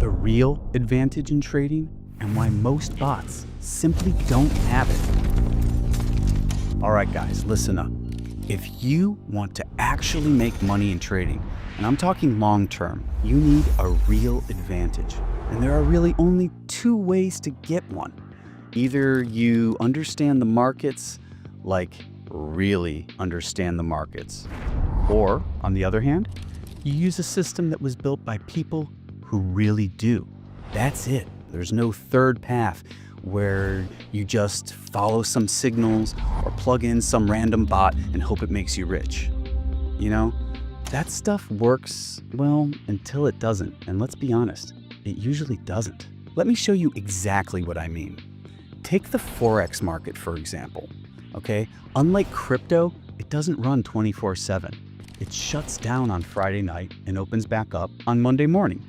the real advantage in trading and why most bots simply don't have it. All right, guys, listen up. If you want to actually make money in trading, and I'm talking long term, you need a real advantage. And there are really only two ways to get one. Either you understand the markets, like really understand the markets, or on the other hand, you use a system that was built by people who really do. That's it. There's no third path where you just follow some signals or plug in some random bot and hope it makes you rich. You know, that stuff works, well, until it doesn't. And let's be honest, it usually doesn't. Let me show you exactly what I mean. Take the Forex market, for example. Okay, unlike crypto, it doesn't run 24/7. It shuts down on Friday night and opens back up on Monday morning.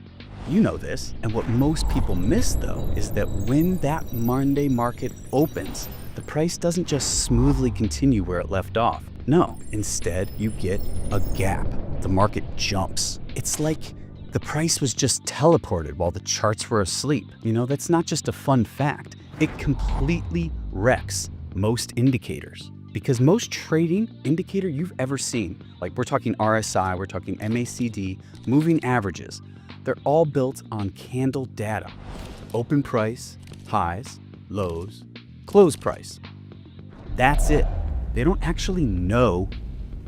You know this, and what most people miss though is that when that Monday market opens, the price doesn't just smoothly continue where it left off. No, instead you get a gap. The market jumps. It's like the price was just teleported while the charts were asleep. You know, that's not just a fun fact. It completely wrecks most indicators. Because most trading indicator you've ever seen, like we're talking RSI, we're talking MACD, moving averages, they're all built on candle data. Open price, highs, lows, close price. That's it. They don't actually know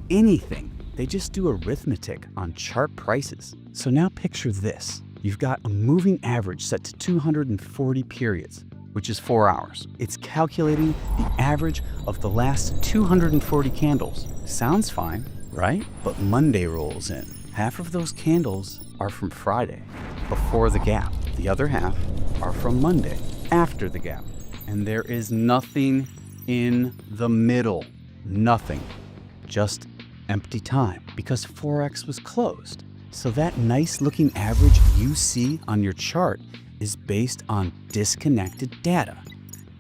anything. They just do arithmetic on chart prices. So now picture this. You've got a moving average set to 240 periods, which is 4 hours. It's calculating the average of the last 240 candles. Sounds fine, right? But Monday rolls in. Half of those candles are from Friday, before the gap. The other half are from Monday, after the gap. And there is nothing in the middle. Nothing. Just empty time, because Forex was closed. So that nice looking average you see on your chart is based on disconnected data.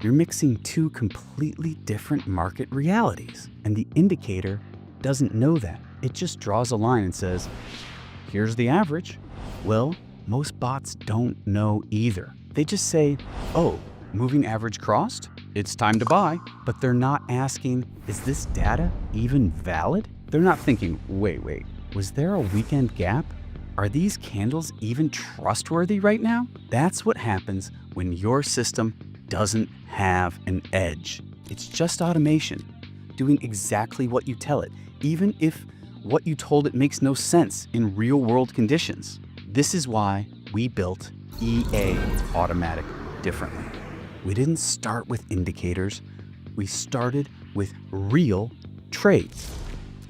You're mixing two completely different market realities, and the indicator doesn't know that. It just draws a line and says, here's the average. Well, most bots don't know either. They just say, oh, moving average crossed, it's time to buy. But they're not asking, is this data even valid? They're not thinking, wait, was there a weekend gap? Are these candles even trustworthy right now? That's what happens when your system doesn't have an edge. It's just automation, doing exactly what you tell it, even if what you told it makes no sense in real-world conditions. This is why we built EA Automatic differently. We didn't start with indicators. We started with real trades.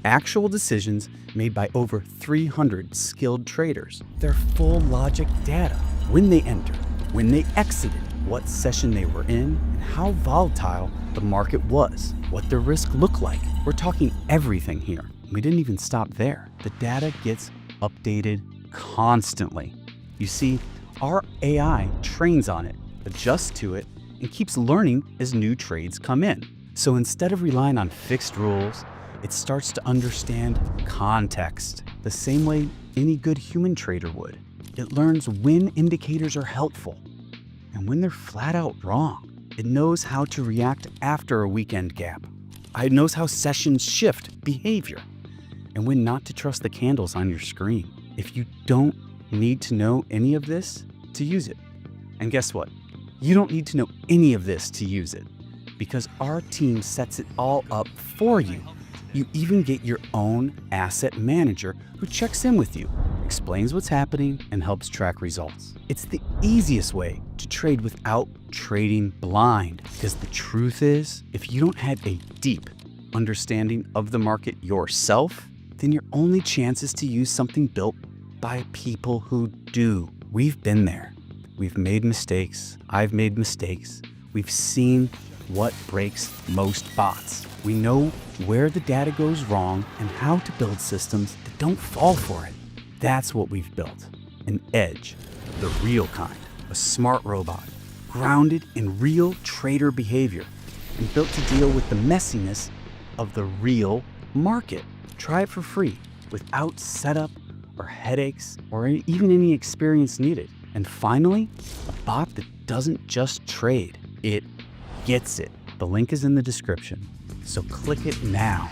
Actual decisions made by over 300 skilled traders. Their full logic data, when they entered, when they exited, what session they were in, and how volatile the market was, what the risk looked like. We're talking everything here. We didn't even stop there. The data gets updated constantly. You see, our AI trains on it, adjusts to it, and keeps learning as new trades come in. So instead of relying on fixed rules, it starts to understand context, the same way any good human trader would. It learns when indicators are helpful and when they're flat out wrong. It knows how to react after a weekend gap. It knows how sessions shift behavior and when not to trust the candles on your screen. If you don't need to know any of this to use it. And guess what? You don't need to know any of this to use it, because our team sets it all up for you. You even get your own asset manager who checks in with you, explains what's happening, and helps track results. It's the easiest way to trade without trading blind, because the truth is, if you don't have a deep understanding of the market yourself, then your only chance is to use something built by people who do. We've been there. We've made mistakes. I've made mistakes. We've seen what breaks most bots. We know where the data goes wrong and how to build systems that don't fall for it. That's what we've built. An edge, the real kind, a smart robot, grounded in real trader behavior and built to deal with the messiness of the real market. Try it for free, without setup or headaches or even any experience needed. And finally, a bot that doesn't just trade, it gets it. The link is in the description, so click it now.